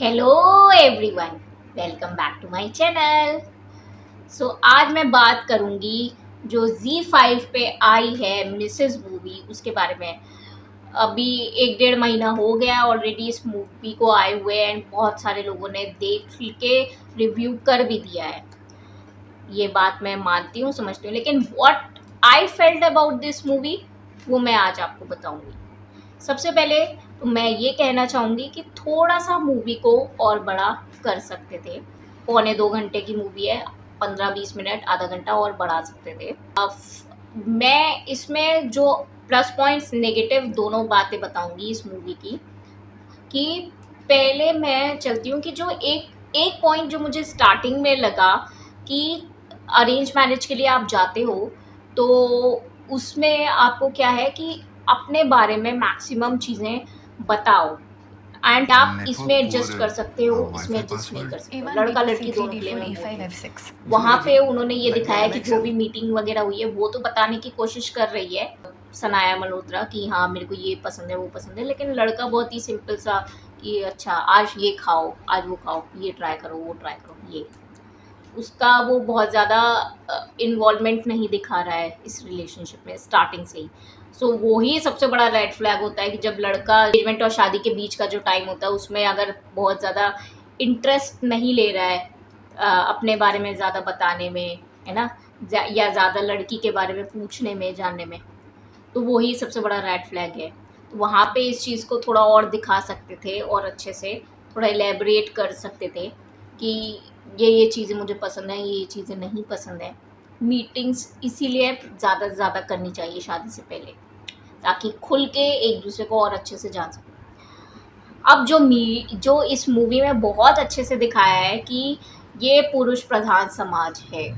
Hello everyone, welcome back to my channel. आज मैं बात करूंगी जो Z5 पे आई है मिसेस मूवी, उसके बारे में। अभी 1 डेढ़ महीना हो गया ऑलरेडी इस मूवी को आए हुए एंड बहुत सारे लोगों ने देख के रिव्यू कर भी दिया है। ये बात मैं मानती हूँ, समझती हूँ, लेकिन what I felt about this movie वो मैं आज आपको बताऊंगी। सबसे पहले तो मैं ये कहना चाहूँगी कि थोड़ा-सा मूवी को और बड़ा कर सकते थे। पौने 2 घंटे की मूवी है, 15-20 मिनट, आधा घंटा और बढ़ा सकते थे। मैं इसमें जो प्लस पॉइंट्स, नेगेटिव दोनों बातें बताऊँगी इस मूवी की। कि पहले मैं चलती हूँ कि जो एक एक पॉइंट जो मुझे स्टार्टिंग में लगा कि अरेंज मैरिज के लिए आप जाते हो, तो उसमें आपको क्या है कि अपने बारे में मैक्सिमम चीज़ें बताओ एंड आप इसमें एडजस्ट कर सकते हो, इसमें एडजस्ट नहीं कर सकते हो। लड़का लड़की दोनों के लिए मैं बोलती हूँ। वहाँ पे उन्होंने ये दिखाया कि जो भी मीटिंग वगैरह हुई है वो तो बताने की कोशिश कर रही है सनाया मल्होत्रा कि हाँ मेरे को ये पसंद है वो पसंद है, लेकिन लड़का बहुत ही सिंपल सा कि अच्छा आज ये खाओ, आज वो खाओ, ये ट्राई करो, वो ट्राई करो, ये उसका वो बहुत ज़्यादा इन्वॉल्वमेंट नहीं दिखा रहा है इस रिलेशनशिप में स्टार्टिंग से ही। वो ही सबसे बड़ा रेड फ्लैग होता है कि जब लड़का एंगेजमेंट और शादी के बीच का जो टाइम होता है उसमें अगर बहुत ज़्यादा इंटरेस्ट नहीं ले रहा है अपने बारे में ज़्यादा बताने में, है ना, या ज़्यादा लड़की के बारे में पूछने में, जानने में, तो वही सबसे बड़ा रेड फ्लैग है। तो वहाँ पे इस चीज़ को थोड़ा और दिखा सकते थे और अच्छे से थोड़ा एलेबरेट कर सकते थे कि ये चीज़ें मुझे पसंद है, ये चीज़ें नहीं पसंद है। मीटिंग्स इसीलिए ज़्यादा से ज़्यादा करनी चाहिए शादी से पहले, ताकि खुल के एक दूसरे को और अच्छे से जान सकें। अब जो इस मूवी में बहुत अच्छे से दिखाया है कि ये पुरुष प्रधान समाज है।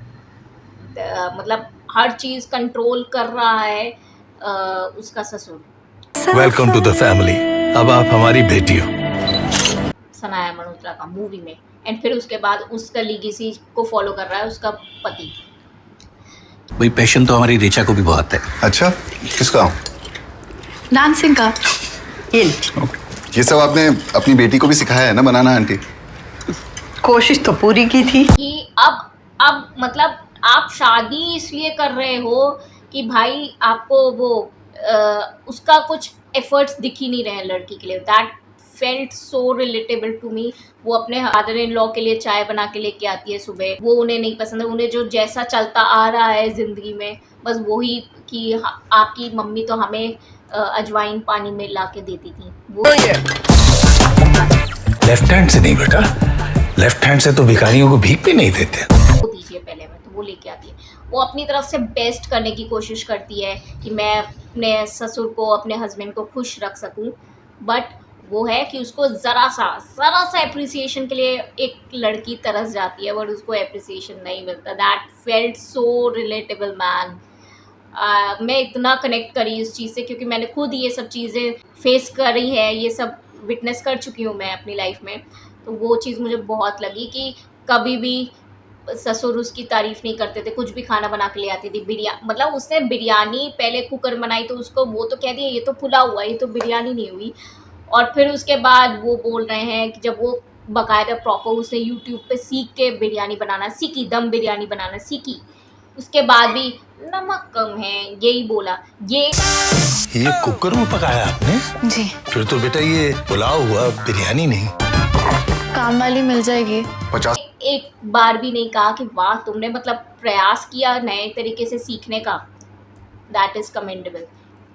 मतलब हर चीज़ कंट्रोल कर रहा है उसका ससुर। Welcome to the family. अब आप हमारी बेटी हो। सनाया मल्होत्रा का मूवी में, एंड फिर उसके बाद उसका लीगेसी को फॉलो कर रहा है उसका पति। भाई पैशन तो हमारी ऋचा को भी बहुत है। अच्छा, किसका? डांसिंग का। ये सब आपने अपनी बेटी को भी सिखाया है ना बनाना आंटी? कोशिश तो पूरी की थी कि अब मतलब आप शादी इसलिए कर रहे हो कि भाई आपको वो उसका कुछ एफर्ट्स दिख ही नहीं रहे हैं लड़की के लिए। That felt so relatable to me. वो अपने फादर इन लॉ के लिए चाय बना के लेके आती है सुबह, वो उन्हें नहीं पसंद है। उन्हें जो जैसा चलता आ रहा है ज़िंदगी में बस वही कि आपकी मम्मी तो हमें अजवाइन पानी में ला के देती थी। वो लेफ्ट हैंड से नहीं बेटा, लेफ्ट हैंड से तो भिखारियों को भीख भी नहीं देते। वो दीजिए पहले में, तो वो लेके आती है। वो अपनी तरफ से बेस्ट करने की कोशिश करती है कि मैं अपने ससुर को, अपने हस्बैंड को खुश रख सकूं, बट वो है कि उसको ज़रा सा एप्रिसिएशन के लिए एक लड़की तरस जाती है बट उसको एप्रिसिएशन नहीं मिलता। That felt so relatable man. मैं इतना कनेक्ट करी इस चीज़ से क्योंकि मैंने खुद ये सब चीज़ें फेस करी है, ये सब विटनेस कर चुकी हूँ मैं अपनी लाइफ में। तो वो चीज़ मुझे बहुत लगी कि कभी भी ससुर उसकी तारीफ़ नहीं करते थे, कुछ भी खाना बना के ले आती थी। मतलब उसने बिरयानी पहले कुकर बनाई तो उसको वो तो कह दिया ये तो फुला हुआ है, ये तो बिरयानी नहीं हुई। और फिर उसके बाद वो बोल रहे हैं कि जब वो बाकायदा प्रॉपर उसने यूट्यूब पे सीख के बिरयानी बनाना सीखी, दम बिरयानी बनाना सीखी, उसके बाद भी नमक कम है यही बोला। ये कुकर में पकाया आपने? जी। फिर तो बेटा ये पुलाव हुआ, बिरयानी नहीं। काम वाली मिल जाएगी। 50 एक बार भी नहीं कहा कि वाह तुमने मतलब प्रयास किया नए तरीके से सीखने का। That is commendable.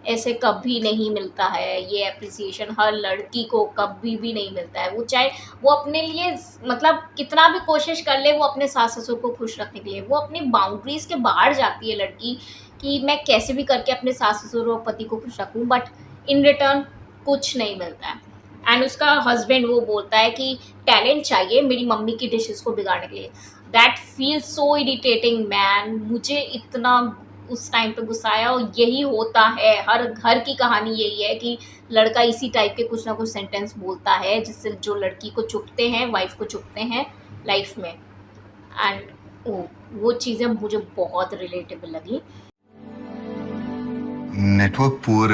ऐसे कभी नहीं मिलता है ये एप्रिसिएशन, हर लड़की को कभी भी नहीं मिलता है। वो चाहे वो अपने लिए मतलब कितना भी कोशिश कर ले, वो अपने सास ससुर को खुश रखने के लिए वो अपनी बाउंड्रीज़ के बाहर जाती है लड़की कि मैं कैसे भी करके अपने सास ससुर और पति को खुश रखूँ, बट इन रिटर्न कुछ नहीं मिलता है। एंड उसका हस्बैंड वो बोलता है कि टैलेंट चाहिए मेरी मम्मी की डिशेस को बिगाड़ने के लिए। That feel so irritating man. मुझे इतना उस टाइम पे गुस्सा आया। और यही होता है, हर घर की कहानी यही है कि लड़का इसी टाइप के कुछ ना कुछ सेंटेंस बोलता है जिससे जो लड़की को चुभते हैं, वाइफ को चुभते हैं लाइफ में। एंड वो चीज़ें मुझे बहुत रिलेटेबल लगी। Network poor,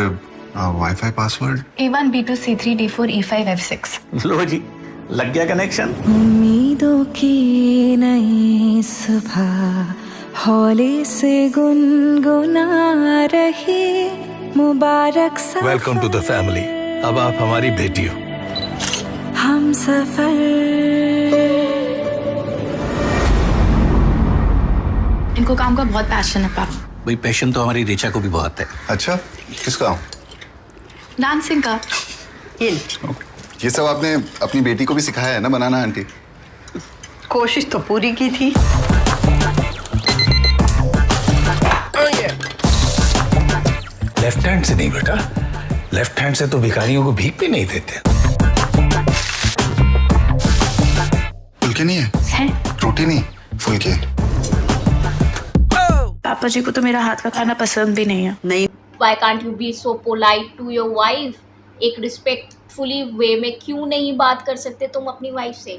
wifi password A1 B2 C3 D4 E5 F6। लो जी, लग गया कनेक्शन। उम्मीदों की नई सुबह हौले से गुनगुना रही मुबारक सफर। Welcome to the family. अब आप हमारी बेटी हो। हम सफर। इनको काम का बहुत पैशन है पापा। भाई पैशन तो हमारी ऋचा को भी बहुत है। अच्छा, किसका? डांसिंग का। ये सब आपने अपनी बेटी को भी सिखाया है ना बनाना आंटी? कोशिश तो पूरी की थी। लेफ्ट हैंड से नहीं बेटा, लेफ्ट हैंड से तो भिखारियों को भीख भी नहीं देते। फुलके नहीं है? रोटी नहीं, फुलके। पापा जी को तो मेरा हाथ का खाना पसंद भी नहीं है। नहीं। Why can't you be so polite to your wife? एक रिस्पेक्टफुली वे में क्यों नहीं बात कर सकते तुम अपनी वाइफ से?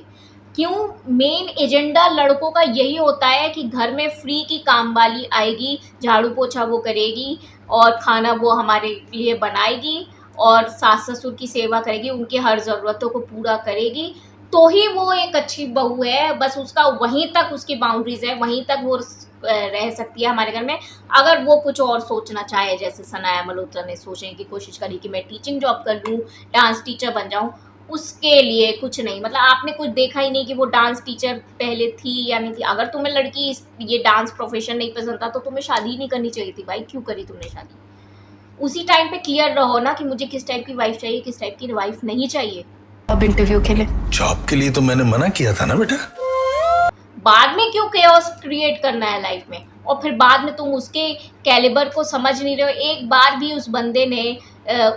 क्यों? मेन एजेंडा लड़कों का यही होता है कि घर में फ्री की काम वाली आएगी, झाड़ू पोछा वो करेगी और खाना वो हमारे लिए बनाएगी और सास ससुर की सेवा करेगी, उनकी हर ज़रूरतों को पूरा करेगी, तो ही वो एक अच्छी बहू है। बस उसका वहीं तक उसकी बाउंड्रीज है, वहीं तक वो रह सकती है हमारे घर में। अगर वो कुछ और सोचना चाहे, जैसे सनाया मल्होत्रा ने सोचने की कोशिश करी कि मैं टीचिंग जॉब कर लूँ, डांस टीचर बन जाऊँ, उसके लिए कुछ नहीं। मतलब आपने कुछ देखा ही नहीं कि वो डांस टीचर पहले थी या नहीं थी। अगर तुम्हें लड़की ये डांस प्रोफेशन नहीं पसंद था तो तुम्हें शादी ही नहीं करनी चाहिए थी भाई। क्यों करी तुमने शादी? उसी टाइम पे क्लियर रहो ना कि मुझे किस टाइप की वाइफ चाहिए, किस टाइप की वाइफ नहीं चाहिए। अब इंटरव्यू के लिए। जॉब के लिए तो मैंने मना किया था ना बेटा। बाद में क्यों केओस क्रिएट करना है लाइफ में, और फिर बाद में तुम उसके कैलिबर को समझ नहीं रहे हो। एक बार भी उस बंदे ने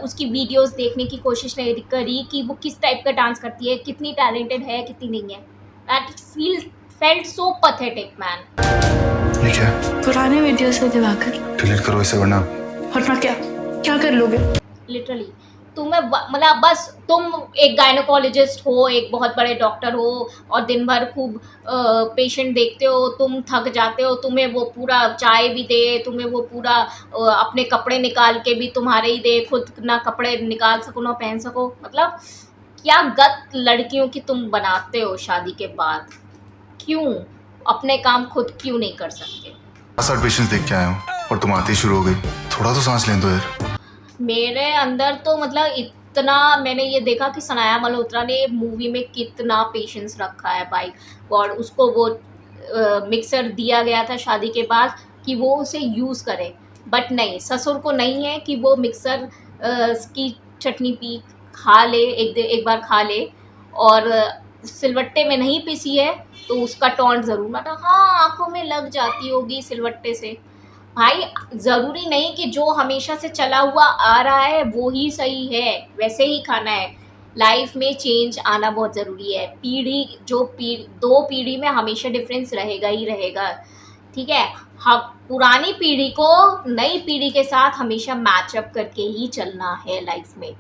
उसकी वीडियोस देखने की कोशिश नहीं करी कि वो किस टाइप का डांस करती है, कितनी टैलेंटेड है, कितनी नहीं है। That felt so pathetic man. ये क्या? पुराने वीडियो से दिवाकर। डिलीट करो इसे वरना। वरना क्या? क्या कर लोगे? लिटरली तुम्हें मतलब बस तुम एक गायनोकोलॉजिस्ट हो, एक बहुत बड़े डॉक्टर हो और दिन भर खूब पेशेंट देखते हो, तुम थक जाते हो, तुम्हें वो पूरा चाय भी दे, तुम्हें वो पूरा अपने कपड़े निकाल के भी तुम्हारे ही दे, खुद ना कपड़े निकाल सको ना पहन सको। मतलब क्या गत लड़कियों की तुम बनाते हो शादी के बाद? क्यों अपने काम खुद क्यों नहीं कर सकते? 60 पेशेंट्स देख के आया हूँ और तुम आते ही शुरू हो गई। थोड़ा तो सांस लें दो यार। मेरे अंदर तो मतलब इतना मैंने ये देखा कि सनाया मल्होत्रा ने मूवी में कितना पेशेंस रखा है भाई। और उसको वो मिक्सर दिया गया था शादी के बाद कि वो उसे यूज़ करे, बट नहीं, ससुर को नहीं है कि वो मिक्सर की चटनी खा ले, एक बार खा ले और सिलवट्टे में नहीं पीसी है तो उसका टॉन्ट ज़रूर मारा। हाँ, आँखों में लग जाती होगी सिलवट्टे से। भाई ज़रूरी नहीं कि जो हमेशा से चला हुआ आ रहा है वो ही सही है, वैसे ही खाना है। लाइफ में चेंज आना बहुत ज़रूरी है। दो पीढ़ी में हमेशा डिफरेंस रहेगा ही रहेगा, ठीक है। हम पुरानी पीढ़ी को नई पीढ़ी के साथ हमेशा मैचअप करके ही चलना है लाइफ में,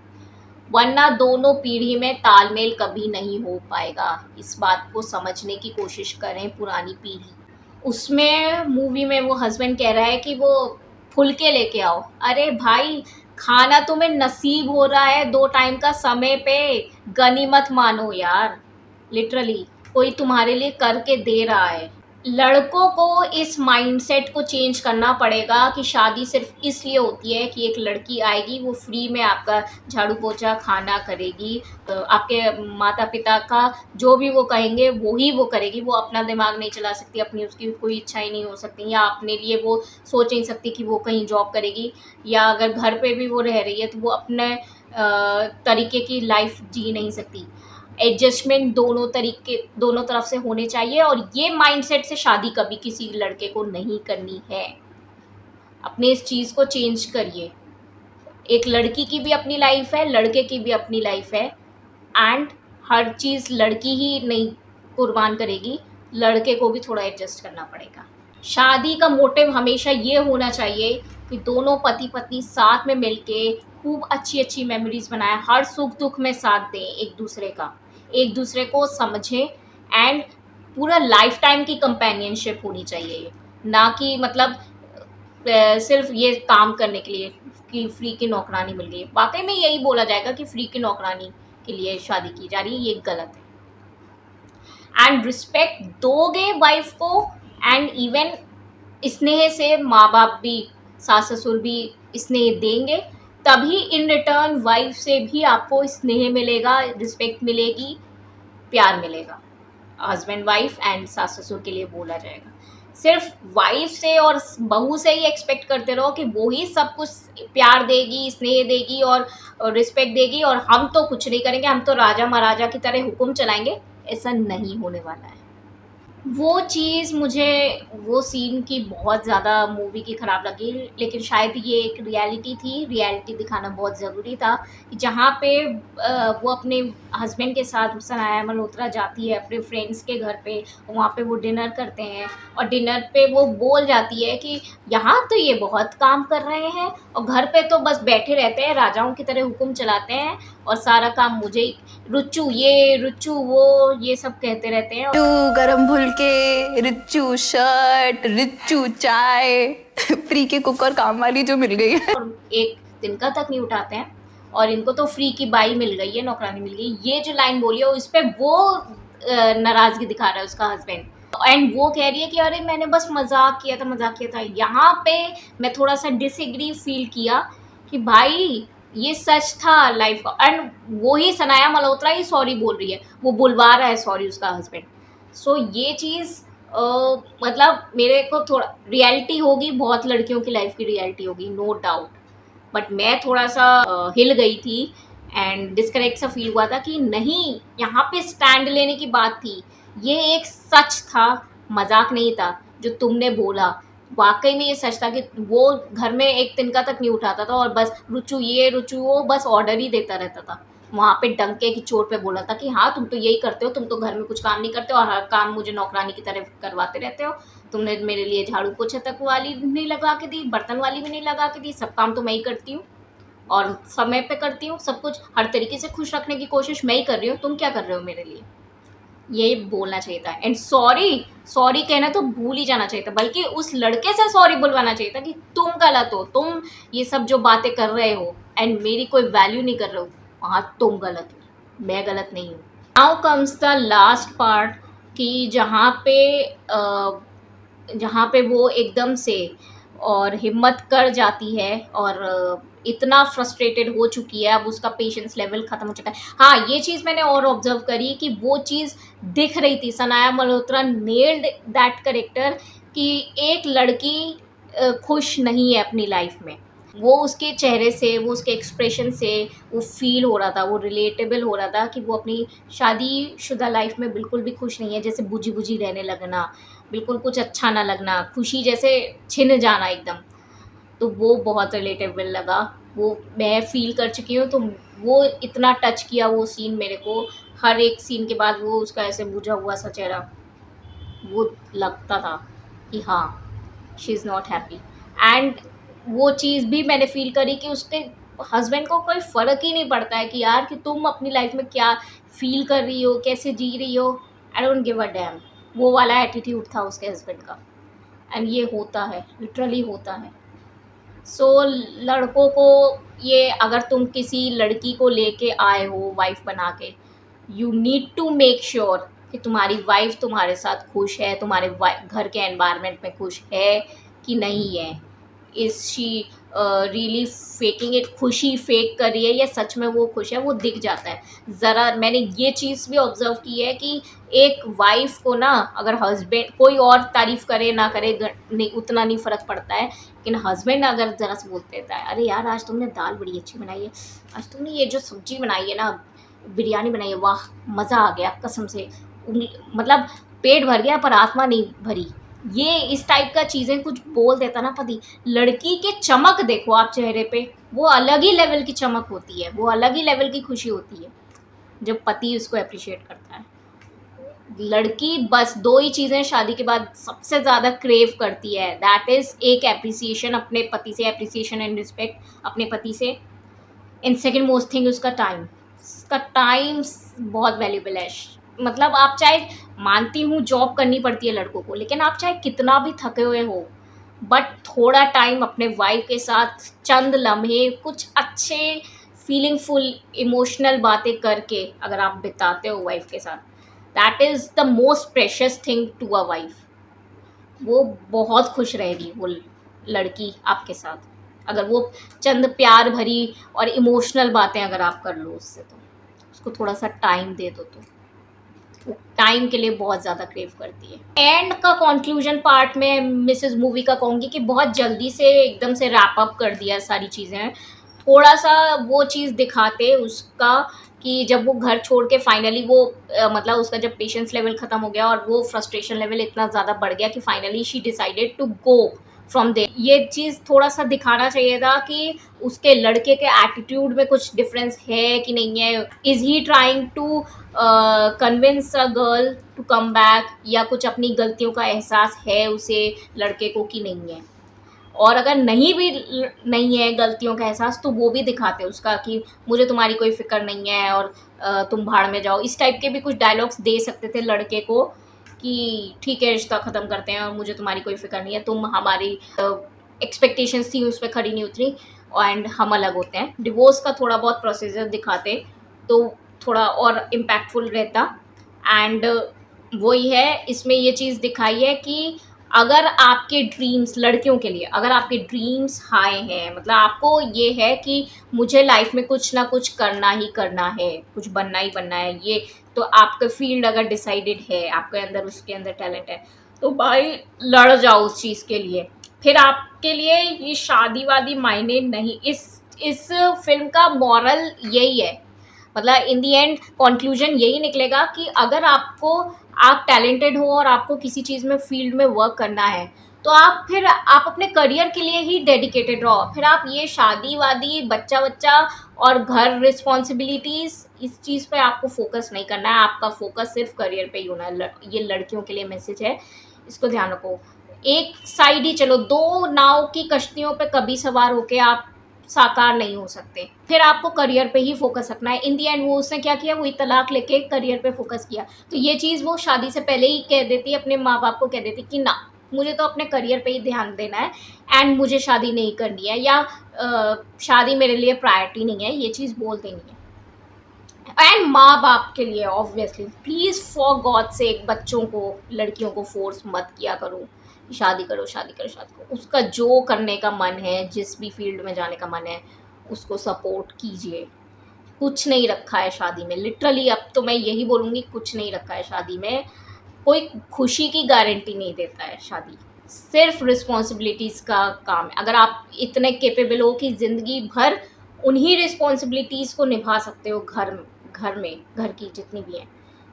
वरना दोनों पीढ़ी में तालमेल कभी नहीं हो पाएगा। इस बात को समझने की कोशिश करें पुरानी पीढ़ी। उसमें मूवी में वो हस्बैंड कह रहा है कि वो फुलके लेके आओ। अरे भाई, खाना तुम्हें नसीब हो रहा है 2 टाइम का समय पे, गनीमत मानो यार। लिटरली कोई तुम्हारे लिए करके दे रहा है। लड़कों को इस माइंडसेट को चेंज करना पड़ेगा कि शादी सिर्फ इसलिए होती है कि एक लड़की आएगी, वो फ्री में आपका झाड़ू पोछा खाना करेगी, आपके माता पिता का जो भी वो कहेंगे वो ही वो करेगी। वो अपना दिमाग नहीं चला सकती, अपनी उसकी कोई इच्छा ही नहीं हो सकती, या अपने लिए वो सोच नहीं सकती कि वो कहीं जॉब करेगी, या अगर घर पे भी वो रह रही है तो वो अपने तरीके की लाइफ जी नहीं सकती। एडजस्टमेंट दोनों तरफ से होने चाहिए, और ये माइंडसेट से शादी कभी किसी लड़के को नहीं करनी है। अपने इस चीज़ को चेंज करिए। एक लड़की की भी अपनी लाइफ है, लड़के की भी अपनी लाइफ है, एंड हर चीज़ लड़की ही नहीं कुर्बान करेगी, लड़के को भी थोड़ा एडजस्ट करना पड़ेगा। शादी का मोटिव हमेशा ये होना चाहिए कि दोनों पति पत्नी साथ में मिलके खूब अच्छी अच्छी मेमोरीज बनाएं, हर सुख दुख में साथ दें एक दूसरे को समझें, एंड पूरा लाइफ टाइम की कंपेनियनशिप होनी चाहिए, ना कि मतलब सिर्फ ये काम करने के लिए कि फ्री की नौकरानी मिल गई। वाकई में यही बोला जाएगा कि फ्री की नौकरानी के लिए शादी की जा रही है, ये गलत है। एंड रिस्पेक्ट दोगे वाइफ को, एंड इवन स्नेह से माँ बाप भी, सास ससुर भी स्नेह देंगे, तभी इन रिटर्न वाइफ से भी आपको स्नेह मिलेगा, रिस्पेक्ट मिलेगी, प्यार मिलेगा। हस्बैंड वाइफ एंड सास ससुर के लिए बोला जाएगा। सिर्फ वाइफ से और बहू से ही एक्सपेक्ट करते रहो कि वो ही सब कुछ प्यार देगी, स्नेह देगी और रिस्पेक्ट देगी और हम तो कुछ नहीं करेंगे, हम तो राजा महाराजा की तरह हुक्म चलाएंगे, ऐसा नहीं होने वाला है। वो चीज़ मुझे, वो सीन की बहुत ज़्यादा मूवी की ख़राब लगी, लेकिन शायद ये एक रियलिटी थी, रियलिटी दिखाना बहुत ज़रूरी था। जहाँ पे वो अपने हस्बैंड के साथ सनाया मल्होत्रा जाती है अपने फ्रेंड्स के घर पे, वहाँ पे वो डिनर करते हैं और डिनर पे वो बोल जाती है कि यहाँ तो ये बहुत काम कर रहे हैं और घर पे तो बस बैठे रहते हैं, राजाओं की तरह हुक्म चलाते हैं और सारा काम मुझे ही, रुच्चू ये रुच्चू वो, ये सब कहते रहते हैं। रिच्चू गरम फुलके, रिच्चू शर्ट, रिच्चू चाय, फ्री के कुकर काम वाली जो मिल गई है। और एक तिनका तक नहीं उठाते हैं और इनको तो फ्री की बाई मिल गई है, नौकरानी मिल गई। ये जो लाइन बोली है इस पे वो नाराज़गी दिखा रहा है उसका हस्बैंड, एंड वो कह रही है कि अरे मैंने बस मजाक किया था। यहाँ पे मैं थोड़ा सा डिसएग्री फील किया कि भाई ये सच था लाइफ का, एंड वो ही सनाया मल्होत्रा ही सॉरी बोल रही है, वो बुलवा रहा है सॉरी उसका हस्बैंड। सो ये चीज़ मतलब मेरे को थोड़ा रियलिटी होगी, बहुत लड़कियों की लाइफ की रियलिटी होगी, नो डाउट, बट मैं थोड़ा सा हिल गई थी एंड डिस्कनेक्ट सा फील हुआ था कि नहीं, यहाँ पे स्टैंड लेने की बात थी, ये एक सच था, मजाक नहीं था जो तुमने बोला, वाकई में ये सच था कि वो घर में एक तिनका तक नहीं उठाता था और बस रुचू ये रुचू वो बस ऑर्डर ही देता रहता था। वहाँ पे डंके की चोट पे बोला था कि हाँ तुम तो यही करते हो, तुम तो घर में कुछ काम नहीं करते हो और हर काम मुझे नौकरानी की तरह करवाते रहते हो, तुमने मेरे लिए झाड़ू पोछा तक वाली नहीं लगा के दी, बर्तन वाली भी नहीं लगा के दी, सब काम तो मैं ही करती हूँ और समय पे करती हूँ, सब कुछ हर तरीके से खुश रखने की कोशिश मैं ही कर रही हूँ, तुम क्या कर रहे हो मेरे लिए। ये बोलना चाहिए था एंड सॉरी कहना तो भूल ही जाना चाहिए था, बल्कि उस लड़के से सॉरी बुलवाना चाहिए था कि तुम गलत हो, तुम ये सब जो बातें कर रहे हो एंड मेरी कोई वैल्यू नहीं कर रहे हो, वहाँ तुम गलत हो, मैं गलत नहीं हूँ। Now comes the last part कि जहाँ पे वो एकदम से और हिम्मत कर जाती है और इतना फ्रस्ट्रेटेड हो चुकी है, अब उसका पेशेंस लेवल ख़त्म हो चुका है। हाँ, ये चीज़ मैंने और ऑब्जर्व करी कि वो चीज़ दिख रही थी, Sanaya Malhotra nailed that character कि एक लड़की खुश नहीं है अपनी लाइफ में, वो उसके चेहरे से, वो उसके एक्सप्रेशन से वो फील हो रहा था, वो रिलेटेबल हो रहा था कि वो अपनी शादीशुदा लाइफ में बिल्कुल भी खुश नहीं है, जैसे बुझी बुझी रहने लगना, बिल्कुल कुछ अच्छा ना लगना, खुशी जैसे छिन जाना एकदम। तो वो बहुत रिलेटेबल लगा, वो मैं फ़ील कर चुकी हूँ, तो वो इतना टच किया वो सीन मेरे को, हर एक सीन के बाद वो उसका ऐसे बुझा हुआ सा चेहरा, वो लगता था कि हाँ she is not happy. And वो चीज़ भी मैंने फ़ील करी कि उसके हस्बैंड को कोई फ़र्क ही नहीं पड़ता है कि यार कि तुम अपनी लाइफ में क्या फ़ील कर रही हो, कैसे जी रही हो, I don't give a dam, वो वाला एटीट्यूड था उसके हस्बैंड का। एंड ये होता है, लिटरली होता है। सो लड़कों को ये, अगर तुम किसी लड़की को लेके आए हो वाइफ बना के, you need to make sure कि तुम्हारी वाइफ तुम्हारे साथ खुश है, तुम्हारे घर के एनवायरनमेंट में खुश है कि नहीं है, is she really faking it, खुशी फेक कर रही है या सच में वो खुश है, वो दिख जाता है। ज़रा मैंने ये चीज़ भी ऑब्ज़र्व की है कि एक वाइफ को ना, अगर हस्बैंड कोई और तारीफ़ करे ना करे नहीं, उतना नहीं फ़र्क पड़ता है, लेकिन हस्बैंड अगर ज़रा से बोलते रहता है, अरे यार आज तुमने दाल बड़ी अच्छी बनाई है, आज तुमने ये जो सब्ज़ी बनाई है ना, बिरयानी बनाई है, वाह मज़ा आ गया कसम से, मतलब पेट भर गया पर आत्मा नहीं भरी, ये इस टाइप का चीज़ें कुछ बोल देता ना पति, लड़की के चमक देखो आप चेहरे पे, वो अलग ही लेवल की चमक होती है, वो अलग ही लेवल की खुशी होती है जब पति उसको अप्रिशिएट करता है। लड़की बस 2 ही चीज़ें शादी के बाद सबसे ज़्यादा क्रेव करती है, दैट इज़ एक एप्रिसिएशन अपने पति से, एप्रिसिएशन एंड रिस्पेक्ट अपने पति से, एंड सेकेंड मोस्ट थिंग उसका टाइम। उसका टाइम बहुत वैल्यूबल है, मतलब आप चाहे, मानती हूँ जॉब करनी पड़ती है लड़कों को, लेकिन आप चाहे कितना भी थके हुए हो, बट थोड़ा टाइम अपने वाइफ के साथ, चंद लम्हे कुछ अच्छे फीलिंगफुल इमोशनल बातें करके अगर आप बिताते हो वाइफ के साथ, that is the most precious thing to a wife. वो बहुत खुश रहेगी वो लड़की आपके साथ, अगर वो चंद प्यार भरी और इमोशनल बातें अगर आप कर लो उससे, तो उसको थोड़ा सा टाइम दे दो तो वो टाइम के लिए बहुत ज़्यादा क्रेव करती है। एंड का कंक्लूजन पार्ट में मिसेस मूवी का कहूँगी कि बहुत जल्दी से एकदम से रैप अप कर दिया सारी चीज़ें। थोड़ा सा वो चीज़ दिखाते उसका कि जब वो घर छोड़ के फाइनली वो मतलब उसका जब पेशेंस लेवल ख़त्म हो गया और वो फ्रस्ट्रेशन लेवल इतना ज़्यादा बढ़ गया कि finally she decided to go from there. ये चीज़ थोड़ा सा दिखाना चाहिए था कि उसके लड़के के एटीट्यूड में कुछ डिफरेंस है कि नहीं है। Is he trying to convince a girl to come back, या कुछ अपनी गलतियों का एहसास है उसे लड़के को कि नहीं है। और अगर नहीं है गलतियों का एहसास, तो वो भी दिखाते उसका कि मुझे तुम्हारी कोई फ़िक्र नहीं है और तुम भाड़ में जाओ। इस टाइप के भी कुछ डायलॉग्स दे सकते थे लड़के को कि ठीक है रिश्ता ख़त्म करते हैं और मुझे तुम्हारी कोई फ़िक्र नहीं है, तुम हमारी एक्सपेक्टेशंस थी उस पे खरी नहीं उतरी एंड हम अलग होते हैं। डिवोर्स का थोड़ा बहुत प्रोसीजर दिखाते तो थोड़ा और इम्पैक्टफुल रहता। एंड वही है, इसमें ये चीज़ दिखाई है कि अगर आपके ड्रीम्स लड़कियों के लिए, अगर आपके ड्रीम्स हाई हैं, मतलब आपको ये है कि मुझे लाइफ में कुछ ना कुछ करना ही करना है, कुछ बनना ही बनना है, ये तो आपका फील्ड अगर डिसाइडेड है, आपके अंदर उसके अंदर टैलेंट है, तो भाई लड़ जाओ उस चीज़ के लिए। फिर आपके लिए ये शादी वादी मायने नहीं। इस फिल्म का मॉरल यही है, मतलब इन दी एंड कंक्लूजन यही निकलेगा कि अगर आप टैलेंटेड हो और आपको किसी चीज़ में फील्ड में वर्क करना है, तो आप अपने करियर के लिए ही डेडिकेटेड रहो। फिर आप ये शादी वादी बच्चा बच्चा और घर रिस्पॉन्सिबिलिटीज़, इस चीज़ पे आपको फोकस नहीं करना है। आपका फोकस सिर्फ करियर पे ही होना है। ये लड़कियों के लिए मैसेज है, इसको ध्यान रखो। एक साइड ही चलो, दो नाव की कश्तियों पे कभी सवार होके आप साकार नहीं हो सकते। फिर आपको करियर पे ही फोकस रखना है। इन दी एंड वो उसने क्या किया, वही तलाक लेके करियर पे फोकस किया। तो ये चीज़ वो शादी से पहले ही कह देती, अपने माँ बाप को कह देती कि ना, मुझे तो अपने करियर पे ही ध्यान देना है एंड मुझे शादी नहीं करनी है, या शादी मेरे लिए प्रायोरिटी नहीं है, ये चीज़ बोल देनी है। एंड माँ बाप के लिए obviously please for God sake बच्चों को, लड़कियों को फोर्स मत किया करो, शादी करो शादी करो शादी करो। उसका जो करने का मन है, जिस भी फील्ड में जाने का मन है, उसको सपोर्ट कीजिए। कुछ नहीं रखा है शादी में, लिटरली अब तो मैं यही बोलूँगी, कुछ नहीं रखा है शादी में। कोई खुशी की गारंटी नहीं देता है शादी, सिर्फ रिस्पॉन्सिबिलिटीज़ का काम है। अगर आप इतने कैपेबल हो कि ज़िंदगी भर उन्हीं रिस्पॉन्सिबिलिटीज़ को निभा सकते हो घर की जितनी भी हैं,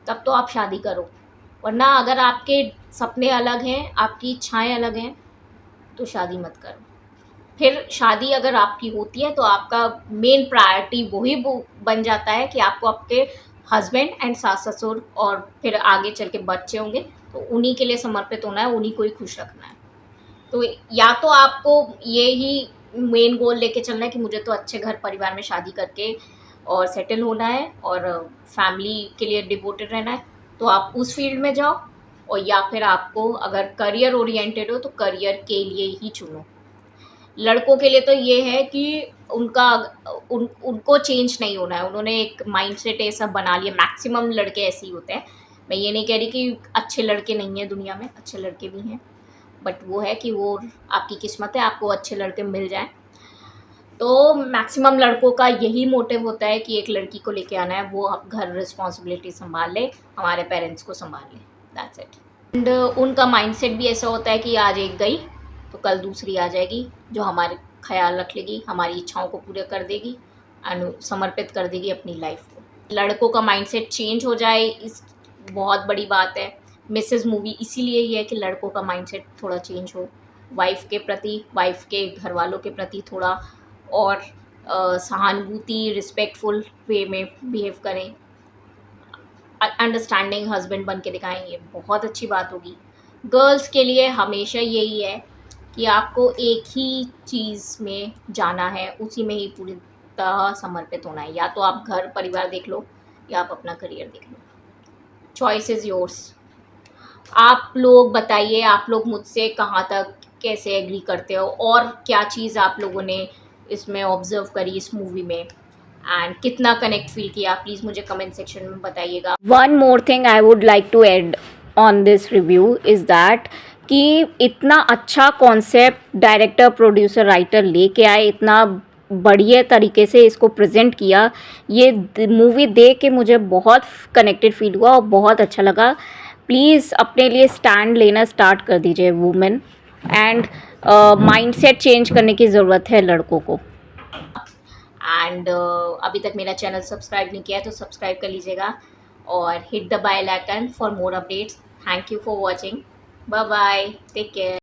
तब तो आप शादी करो। वरना अगर आपके सपने अलग हैं, आपकी इच्छाएं अलग हैं, तो शादी मत करो। फिर शादी अगर आपकी होती है तो आपका मेन प्रायोरिटी वही बन जाता है कि आपको आपके हस्बैंड एंड सास ससुर और फिर आगे चल के बच्चे होंगे, तो उन्हीं के लिए समर्पित होना है, उन्हीं को ही खुश रखना है। तो या तो आपको ये ही मेन गोल लेके चलना है कि मुझे तो अच्छे घर परिवार में शादी करके और सेटल होना है और फैमिली के लिए डिवोटेड रहना है, तो आप उस फील्ड में जाओ। और या फिर आपको अगर करियर ओरिएंटेड हो तो करियर के लिए ही चुनो। लड़कों के लिए तो ये है कि उनको चेंज नहीं होना है, उन्होंने एक माइंडसेट ऐसा बना लिया। मैक्सिमम लड़के ऐसे ही होते हैं। मैं ये नहीं कह रही कि अच्छे लड़के नहीं हैं, दुनिया में अच्छे लड़के भी हैं, बट वो है कि वो आपकी किस्मत है, आपको अच्छे लड़के मिल जाएं। तो मैक्सिमम लड़कों का यही मोटिव होता है कि एक लड़की को लेके आना है, वो अब घर रिस्पॉन्सिबिलिटी संभाल ले, हमारे पेरेंट्स को संभाल ले, दैट्स इट। एंड उनका माइंडसेट भी ऐसा होता है कि आज एक गई तो कल दूसरी आ जाएगी, जो हमारे ख्याल रख लेगी, हमारी इच्छाओं को पूरा कर देगी, समर्पित कर देगी अपनी लाइफ को। लड़कों का माइंडसेट चेंज हो जाए, इस बहुत बड़ी बात है। मिसेस मूवी इसीलिए ही है कि लड़कों का माइंडसेट थोड़ा चेंज हो, वाइफ के प्रति, वाइफ के घर वालों के प्रति थोड़ा और सहानुभूति, रिस्पेक्टफुल वे में बिहेव करें, अंडरस्टैंडिंग हस्बैंड बन के दिखाएं, ये बहुत अच्छी बात होगी। गर्ल्स के लिए हमेशा यही है कि आपको एक ही चीज़ में जाना है, उसी में ही पूरी तरह समर्पित होना है। या तो आप घर परिवार देख लो या आप अपना करियर देख लो, चॉइस इज़ योर्स। आप लोग बताइए, आप लोग मुझसे कहाँ तक कैसे एग्री करते हो और क्या चीज़ आप लोगों ने इसमें ऑब्ज़र्व करी इस मूवी में। एंड कितना कनेक्ट फील किया प्लीज़ मुझे कमेंट सेक्शन में बताइएगा। One more thing I would like to add on this review is that कि इतना अच्छा कॉन्सेप्ट डायरेक्टर प्रोड्यूसर राइटर लेके आए, इतना बढ़िया तरीके से इसको प्रेजेंट किया। ये मूवी देख के मुझे बहुत कनेक्टेड फील हुआ और बहुत अच्छा लगा। प्लीज़ अपने लिए स्टैंड लेना स्टार्ट कर दीजिए वुमेन, एंड माइंडसेट चेंज करने की ज़रूरत है लड़कों को। एंड अभी तक मेरा चैनल सब्सक्राइब नहीं किया है तो सब्सक्राइब कर लीजिएगा और hit the bell icon for more updates. Thank you for watching, bye bye, take care.